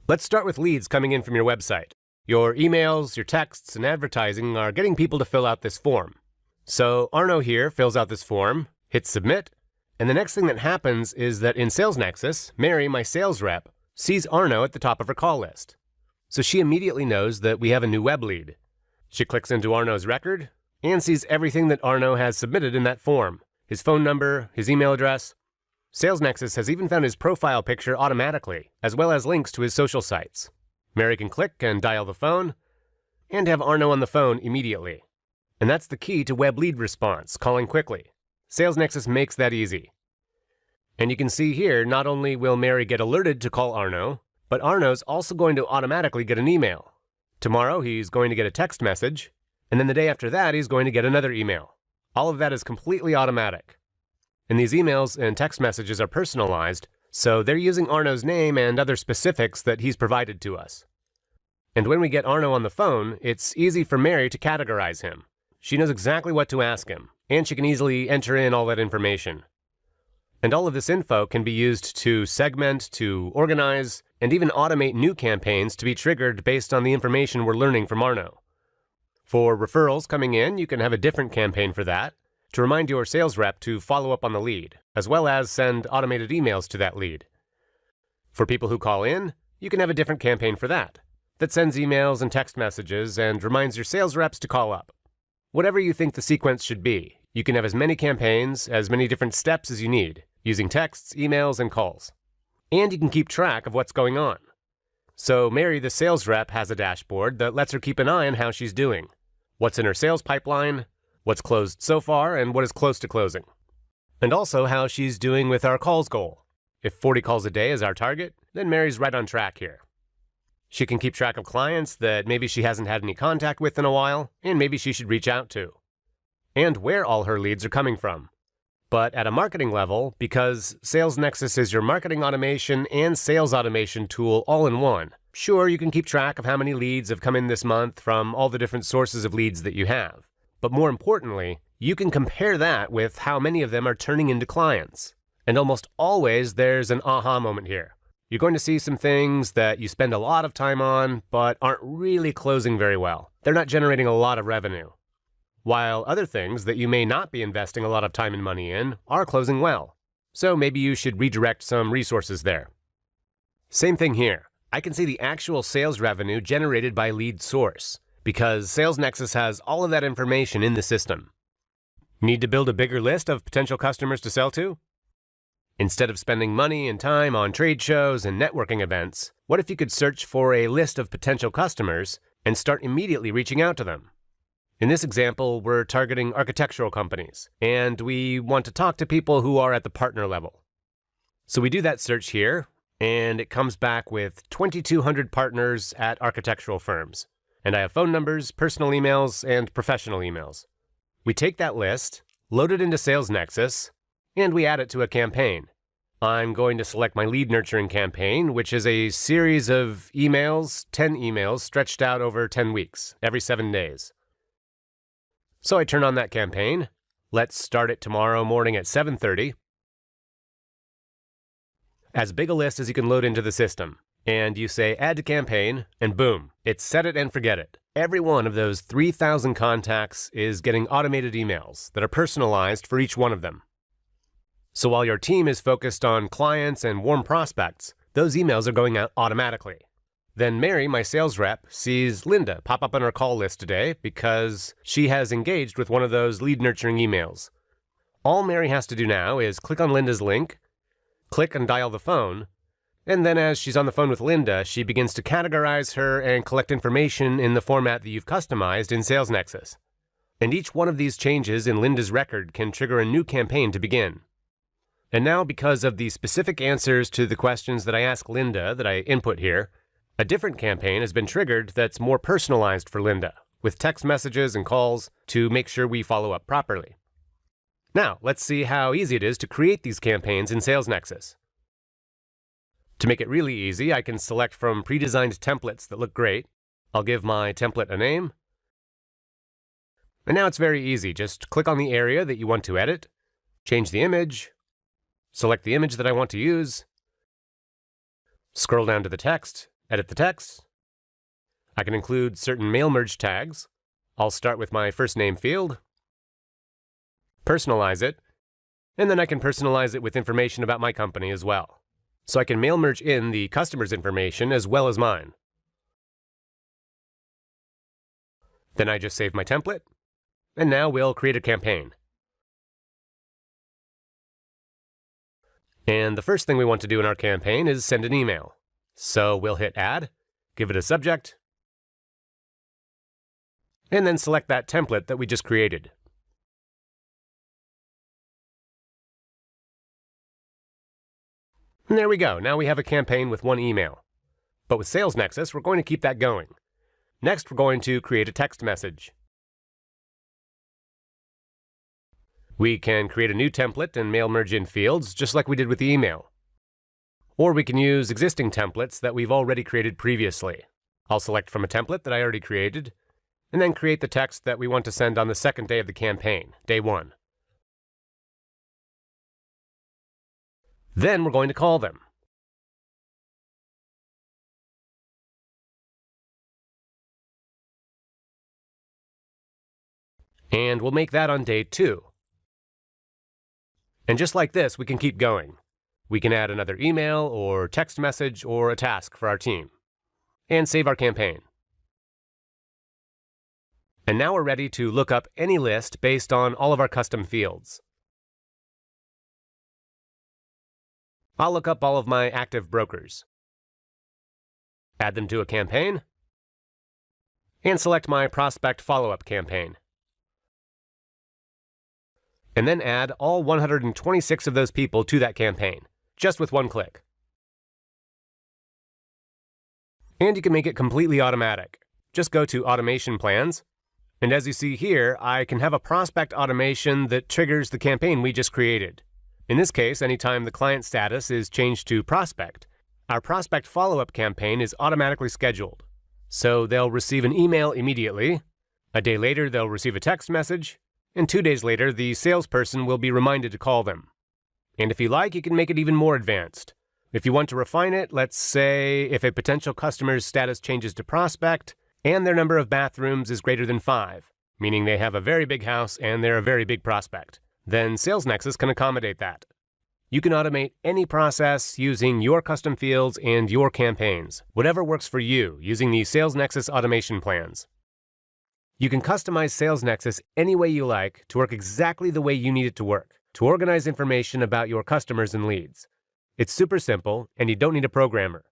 Let's start with leads coming in from your website. Your emails, your texts, and advertising are getting people to fill out this form. So Arno here fills out this form, hits submit, and the next thing that happens is that in SalesNexus, Mary, my sales rep, sees Arno at the top of her call list. So she immediately knows that we have a new web lead. She clicks into Arno's record and sees everything that Arno has submitted in that form. His phone number, his email address. SalesNexus has even found his profile picture automatically, as well as links to his social sites. Mary can click and dial the phone, and have Arno on the phone immediately. And that's the key to web lead response, calling quickly. SalesNexus makes that easy. And you can see here, not only will Mary get alerted to call Arno, but Arno's also going to automatically get an email. Tomorrow, he's going to get a text message, and then the day after that, he's going to get another email. All of that is completely automatic. And these emails and text messages are personalized, so they're using Arno's name and other specifics that he's provided to us. And when we get Arno on the phone, it's easy for Mary to categorize him. She knows exactly what to ask him, and she can easily enter in all that information. And all of this info can be used to segment, to organize, and even automate new campaigns to be triggered based on the information we're learning from Arno. For referrals coming in, you can have a different campaign for that, to remind your sales rep to follow up on the lead, as well as send automated emails to that lead. For people who call in, you can have a different campaign for that sends emails and text messages and reminds your sales reps to call up. Whatever you think the sequence should be, you can have as many campaigns, as many different steps as you need, using texts, emails, and calls. And you can keep track of what's going on. So Mary, the sales rep, has a dashboard that lets her keep an eye on how she's doing, what's in her sales pipeline, what's closed so far, and what is close to closing. And also how she's doing with our calls goal. If 40 calls a day is our target, then Mary's right on track here. She can keep track of clients that maybe she hasn't had any contact with in a while, and maybe she should reach out to. And where all her leads are coming from. But at a marketing level, because SalesNexus is your marketing automation and sales automation tool all in one, sure, you can keep track of how many leads have come in this month from all the different sources of leads that you have. But more importantly, you can compare that with how many of them are turning into clients. And almost always there's an aha moment here. You're going to see some things that you spend a lot of time on, but aren't really closing very well. They're not generating a lot of revenue. While other things that you may not be investing a lot of time and money in are closing well. So maybe you should redirect some resources there. Same thing here. I can see the actual sales revenue generated by lead source, because SalesNexus has all of that information in the system. Need to build a bigger list of potential customers to sell to? Instead of spending money and time on trade shows and networking events, what if you could search for a list of potential customers and start immediately reaching out to them? In this example, we're targeting architectural companies, and we want to talk to people who are at the partner level. So we do that search here, and it comes back with 2,200 partners at architectural firms. And I have phone numbers, personal emails, and professional emails. We take that list, load it into SalesNexus, and we add it to a campaign. I'm going to select my lead nurturing campaign, which is a series of emails, 10 emails, stretched out over 10 weeks, every 7 days. So I turn on that campaign. Let's start it tomorrow morning at 7:30. As big a list as you can load into the system. And you say add to campaign, and boom, it's set it and forget it. Every one of those 3,000 contacts is getting automated emails that are personalized for each one of them. So while your team is focused on clients and warm prospects, those emails are going out automatically. Then Mary, my sales rep, sees Linda pop up on her call list today because she has engaged with one of those lead nurturing emails. All Mary has to do now is click on Linda's link, click and dial the phone, and then as she's on the phone with Linda, she begins to categorize her and collect information in the format that you've customized in SalesNexus. And each one of these changes in Linda's record can trigger a new campaign to begin. And now, because of the specific answers to the questions that I ask Linda that I input here, a different campaign has been triggered that's more personalized for Linda, with text messages and calls to make sure we follow up properly. Now, let's see how easy it is to create these campaigns in SalesNexus. To make it really easy, I can select from pre-designed templates that look great. I'll give my template a name. And now it's very easy. Just click on the area that you want to edit, change the image, select the image that I want to use, scroll down to the text, edit the text. I can include certain mail merge tags. I'll start with my first name field, personalize it, and then I can personalize it with information about my company as well. So I can mail merge in the customer's information as well as mine. Then I just save my template, and now we'll create a campaign. And the first thing we want to do in our campaign is send an email. So we'll hit Add, give it a subject, and then select that template that we just created. And there we go. Now we have a campaign with one email. But with SalesNexus, we're going to keep that going. Next, we're going to create a text message. We can create a new template and mail merge in fields, just like we did with the email. Or we can use existing templates that we've already created previously. I'll select from a template that I already created, and then create the text that we want to send on the second day of the campaign, day 1. Then we're going to call them. And we'll make that on day 2. And just like this, we can keep going. We can add another email or text message or a task for our team. And save our campaign. And now we're ready to look up any list based on all of our custom fields. I'll look up all of my active brokers, add them to a campaign, and select my prospect follow-up campaign. And then add all 126 of those people to that campaign, just with one click. And you can make it completely automatic. Just go to Automation Plans, and as you see here, I can have a prospect automation that triggers the campaign we just created. In this case, anytime the client status is changed to prospect, our prospect follow-up campaign is automatically scheduled. So they'll receive an email immediately, a day later they'll receive a text message, and 2 days later the salesperson will be reminded to call them. And if you like, you can make it even more advanced. If you want to refine it, let's say if a potential customer's status changes to prospect and their number of bathrooms is greater than 5, meaning they have a very big house and they're a very big prospect, then SalesNexus can accommodate that. You can automate any process using your custom fields and your campaigns, whatever works for you, using the SalesNexus automation plans. You can customize SalesNexus any way you like to work exactly the way you need it to work, to organize information about your customers and leads. It's super simple, and you don't need a programmer.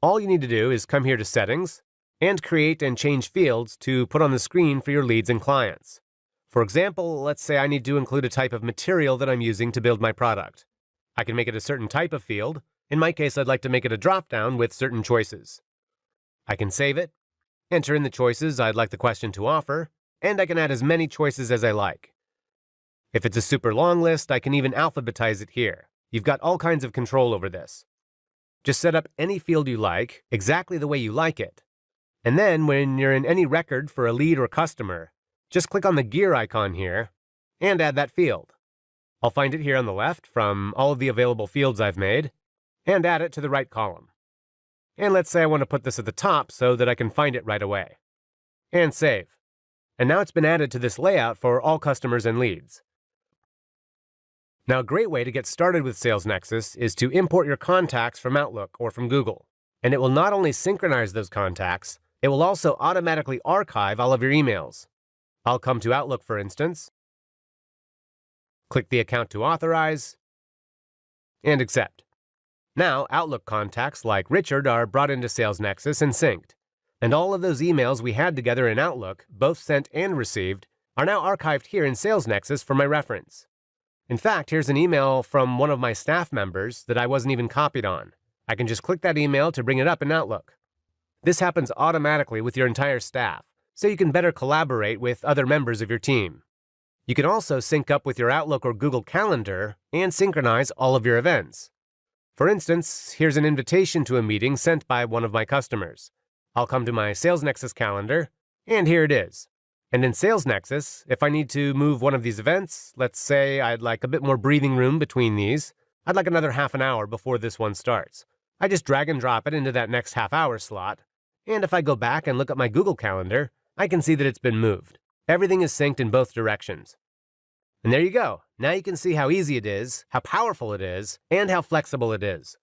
All you need to do is come here to Settings, and create and change fields to put on the screen for your leads and clients. For example, let's say I need to include a type of material that I'm using to build my product. I can make it a certain type of field. In my case, I'd like to make it a drop-down with certain choices. I can save it, enter in the choices I'd like the question to offer, and I can add as many choices as I like. If it's a super long list, I can even alphabetize it here. You've got all kinds of control over this. Just set up any field you like, exactly the way you like it. And then when you're in any record for a lead or customer, just click on the gear icon here and add that field. I'll find it here on the left from all of the available fields I've made and add it to the right column. And let's say I want to put this at the top so that I can find it right away. And save. And now it's been added to this layout for all customers and leads. Now, a great way to get started with SalesNexus is to import your contacts from Outlook or from Google. And it will not only synchronize those contacts, it will also automatically archive all of your emails. I'll come to Outlook, for instance, click the account to authorize, and accept. Now, Outlook contacts like Richard are brought into SalesNexus and synced. And all of those emails we had together in Outlook, both sent and received, are now archived here in SalesNexus for my reference. In fact, here's an email from one of my staff members that I wasn't even copied on. I can just click that email to bring it up in Outlook. This happens automatically with your entire staff, so you can better collaborate with other members of your team. You can also sync up with your Outlook or Google Calendar and synchronize all of your events. For instance, here's an invitation to a meeting sent by one of my customers. I'll come to my SalesNexus calendar, and here it is. And in SalesNexus, if I need to move one of these events, let's say I'd like a bit more breathing room between these, I'd like another half an hour before this one starts. I just drag and drop it into that next half-hour slot, and if I go back and look at my Google Calendar, I can see that it's been moved. Everything is synced in both directions. And there you go. Now you can see how easy it is, how powerful it is, and how flexible it is.